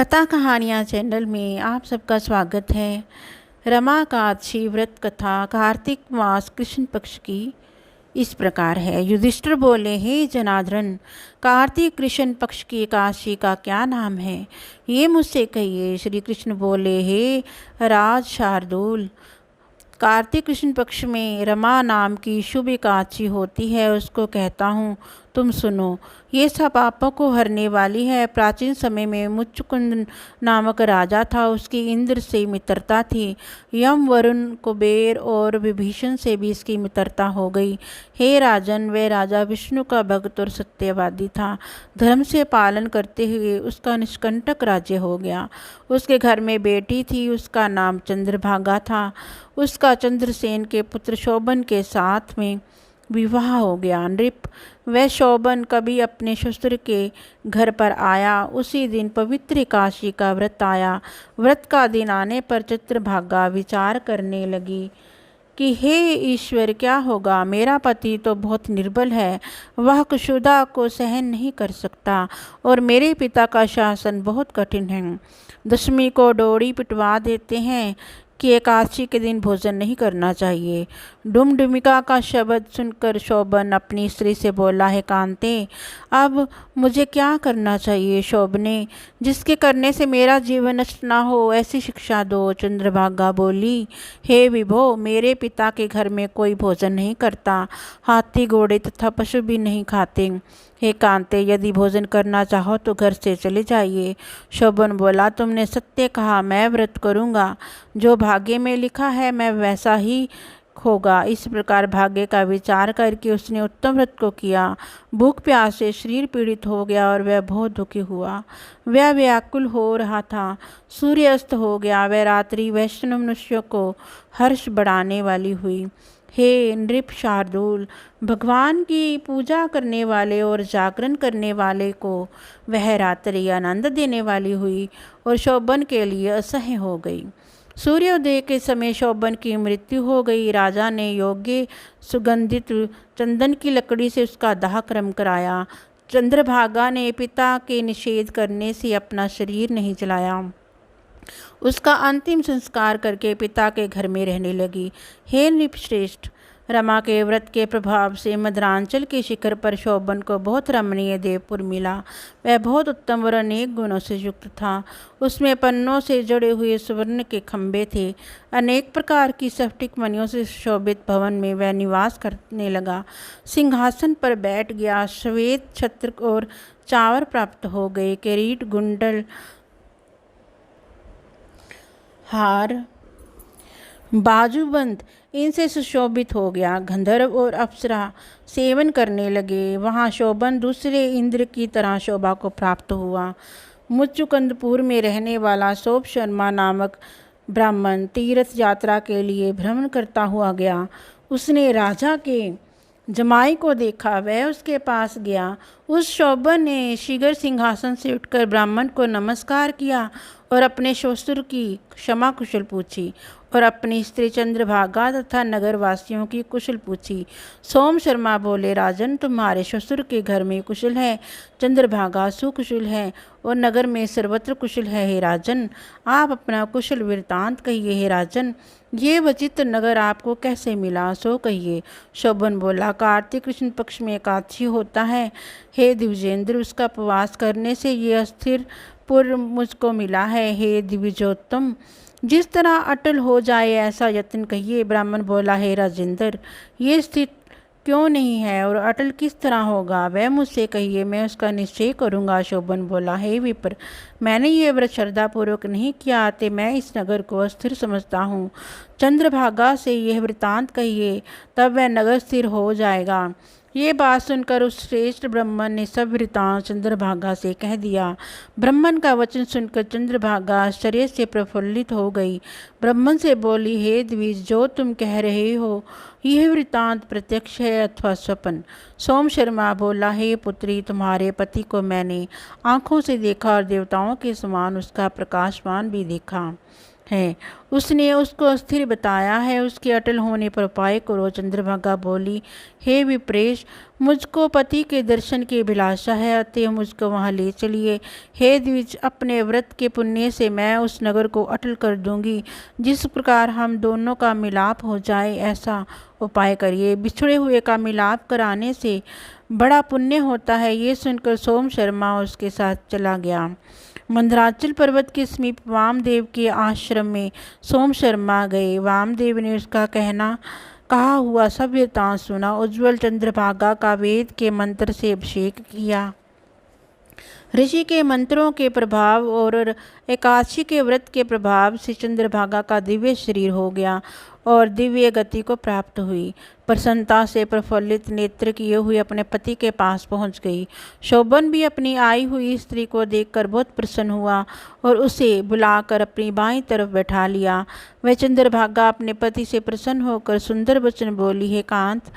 कथा कहानियाँ चैनल में आप सबका स्वागत है। रमा कादशी व्रत कथा कार्तिक मास कृष्ण पक्ष की इस प्रकार है। युधिष्ठिर बोले, हे जनार्दन, कार्तिक कृष्ण पक्ष की एकादशी का क्या नाम है, ये मुझसे कहिए। श्री कृष्ण बोले, हे राज शार्दूल, कार्तिक कृष्ण पक्ष में रमा नाम की शुभ एकादशी होती है, उसको कहता हूँ, तुम सुनो। ये सब पापों को हरने वाली है। प्राचीन समय में मुच्चुकुंद नामक राजा था, उसकी इंद्र से मित्रता थी। यम, वरुण, कुबेर और विभीषण से भी इसकी मित्रता हो गई। हे राजन, वह राजा विष्णु का भक्त और सत्यवादी था। धर्म से पालन करते हुए उसका निष्कंटक राज्य हो गया। उसके घर में बेटी थी, उसका नाम चंद्रभागा था। उसका चंद्रसेन के पुत्र शोभन के साथ में विवाह हो गया। नृप, वह शोभन कभी अपने ससुर के घर पर आया, उसी दिन पवित्र एकादशी का व्रत आया। व्रत का दिन आने पर चंद्रभागा विचार करने लगी कि हे ईश्वर, क्या होगा। मेरा पति तो बहुत निर्बल है, वह क्षुधा को सहन नहीं कर सकता, और मेरे पिता का शासन बहुत कठिन है। दशमी को डोरी पिटवा देते हैं कि एकादशी के दिन भोजन नहीं करना चाहिए। डुमडुमिका का शब्द सुनकर शोभन अपनी स्त्री से बोला, है कांते, अब मुझे क्या करना चाहिए। शोभने, जिसके करने से मेरा जीवन नष्ट ना हो, ऐसी शिक्षा दो। चंद्रभागा बोली, हे विभो, मेरे पिता के घर में कोई भोजन नहीं करता, हाथी घोड़े तथा पशु भी नहीं खाते। हे कांते, यदि भोजन करना चाहो तो घर से चले जाइए। शोभन बोला, तुमने सत्य कहा, मैं व्रत करूँगा। जो भाग्य में लिखा है मैं वैसा ही होगा। इस प्रकार भाग्य का विचार करके उसने उत्तम व्रत को किया। भूख प्यास से शरीर पीड़ित हो गया और वह बहुत दुखी हुआ। वह व्याकुल हो रहा था। सूर्य अस्त हो गया। वह रात्रि वैष्णव मनुष्यों को हर्ष बढ़ाने वाली हुई। हे नृप शार्दूल, भगवान की पूजा करने वाले और जागरण करने वाले को वह रात्रि आनंद देने वाली हुई और शोभन के लिए असह्य हो गई। सूर्योदय के समय शोभन की मृत्यु हो गई। राजा ने योग्य सुगंधित चंदन की लकड़ी से उसका दाह कर्म कराया। चंद्रभागा ने पिता के निषेध करने से अपना शरीर नहीं जलाया। उसका अंतिम संस्कार करके पिता के घर में रहने लगी। हे नृपश्रेष्ठ, रमा के व्रत के प्रभाव से मद्रांचल के शिखर पर शोभन को बहुत रमणीय देवपुर मिला। वह बहुत उत्तम और अनेक गुणों से युक्त था। उसमें पन्नों से जड़े हुए सुवर्ण के खंभे थे। अनेक प्रकार की स्फटिक मणियों से शोभित भवन में वह निवास करने लगा। सिंहासन पर बैठ गया। श्वेत छत्र और चावर प्राप्त हो गए। किरीट, गुंडल, हार, बाजूबंद इनसे सुशोभित हो गया। गंधर्व और अप्सरा सेवन करने लगे। वहाँ शोभन दूसरे इंद्र की तरह शोभा को प्राप्त हुआ। मुच्चुकंदपुर में रहने वाला सोप शर्मा नामक ब्राह्मण तीर्थ यात्रा के लिए भ्रमण करता हुआ गया। उसने राजा के जमाई को देखा। वह उसके पास गया। उस शोभन ने शीघ्र सिंहासन से उठकर ब्राह्मण को नमस्कार किया और अपने ससुर की क्षमा कुशल पूछी और अपनी स्त्री चंद्रभागा तथा नगरवासियों की कुशल पूछी। सोम शर्मा बोले, राजन, तुम्हारे ससुर के घर में कुशल है, चंद्रभागा सुकुशल है और नगर में सर्वत्र कुशल है। हे राजन, आप अपना कुशल वृत्तांत कहिए। हे राजन, ये विचित्र नगर आपको कैसे मिला, सो कहिए। शोभन बोला, कार्तिक कृष्ण पक्ष में एकादशी होता है। हे द्विजेंद्र, उसका उपवास करने से ये अस्थिर पुर मुझको मिला है। हे द्विजोत्तम, जिस तरह अटल हो जाए ऐसा यत्न कहिए। ब्राह्मण बोला, हे राजेंद्र, ये स्थित क्यों नहीं है और अटल किस तरह होगा, वह मुझसे कहिए, मैं उसका निश्चय करूँगा। शोभन बोला, हे विप्र, मैंने ये व्रत श्रद्धापूर्वक नहीं किया, अतः मैं इस नगर को अस्थिर समझता हूँ। चंद्रभागा से यह वृत्तांत कहिए, तब वह नगर स्थिर हो जाएगा। ये बात सुनकर उस श्रेष्ठ ब्राह्मण ने सब वृत्तांत चंद्रभागा से कह दिया। ब्राह्मण का वचन सुनकर चंद्रभागा आश्चर्य से प्रफुल्लित हो गई। ब्राह्मण से बोली, हे द्विज, जो तुम कह रहे हो यह वृत्तांत प्रत्यक्ष है अथवा स्वप्न। सोम शर्मा बोला, हे पुत्री, तुम्हारे पति को मैंने आँखों से देखा और देवताओं के समान उसका प्रकाशमान भी देखा है उसने उसको स्थिर बताया है। उसके अटल होने पर उपाय करो। चंद्रभागा बोली, हे विप्रेश, मुझको पति के दर्शन की अभिलाषा है, अतः मुझको वहाँ ले चलिए। हे द्विज, अपने व्रत के पुण्य से मैं उस नगर को अटल कर दूंगी। जिस प्रकार हम दोनों का मिलाप हो जाए ऐसा उपाय करिए। बिछड़े हुए का मिलाप कराने से बड़ा पुण्य होता है। ये सुनकर सोम शर्मा उसके साथ चला गया। मंदराचल पर्वत के समीप वामदेव के आश्रम में सोम शर्मा गए। वामदेव ने उसका कहा हुआ सब वृत्तांत सुना। उज्ज्वल चंद्रभागा का वेद के मंत्र से अभिषेक किया। ऋषि के मंत्रों के प्रभाव और एकादशी के व्रत के प्रभाव से चंद्रभागा का दिव्य शरीर हो गया और दिव्य गति को प्राप्त हुई। प्रसन्नता से प्रफुल्लित नेत्र किए हुए अपने पति के पास पहुंच गई। शोभन भी अपनी आई हुई स्त्री को देखकर बहुत प्रसन्न हुआ और उसे बुलाकर अपनी बाईं तरफ बैठा लिया। वह चंद्रभागा अपने पति से प्रसन्न होकर सुंदर वचन बोली, हे कांत,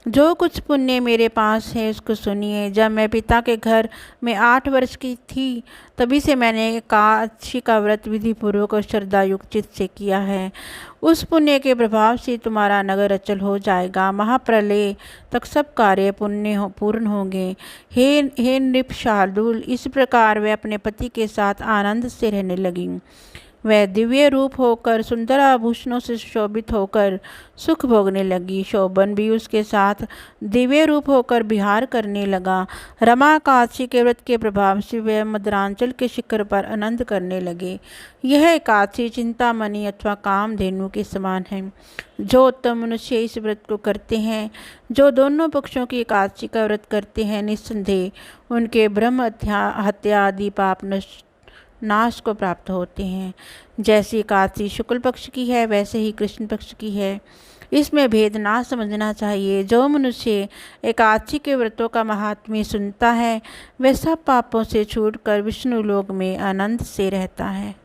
जो कुछ पुण्य मेरे पास है उसको सुनिए। जब मैं पिता के घर में 8 वर्ष की थी तभी से मैंने एकादशी का व्रत विधि पूर्वक और श्रद्धायुक्त चित्त से किया है। उस पुण्य के प्रभाव से तुम्हारा नगर अचल हो जाएगा। महाप्रलय तक सब कार्य पूर्ण होंगे। हे नृप शार्दूल, इस प्रकार वे अपने पति के साथ आनंद से रहने लगी। वह दिव्य रूप होकर सुंदर आभूषणों से सुशोभित होकर सुख भोगने लगी। शोभन भी उसके साथ दिव्य रूप होकर विहार करने लगा। रमा एकादशी के व्रत के प्रभाव से वह मदरांचल के शिखर पर आनंद करने लगे। यह एकादशी चिंतामणि अथवा कामधेनु के समान है। जो उत्तम मनुष्य इस व्रत को करते हैं, जो दोनों पक्षों की एकादशी का व्रत करते हैं, निस्संदेह उनके ब्रह्म हत्या आदि पाप नाश को प्राप्त होते हैं। जैसी एकादशी शुक्ल पक्ष की है वैसे ही कृष्ण पक्ष की है। इसमें भेद ना समझना चाहिए। जो मनुष्य एकादशी के व्रतों का महात्म्य सुनता है वह सब पापों से छूटकर विष्णु लोक में आनंद से रहता है।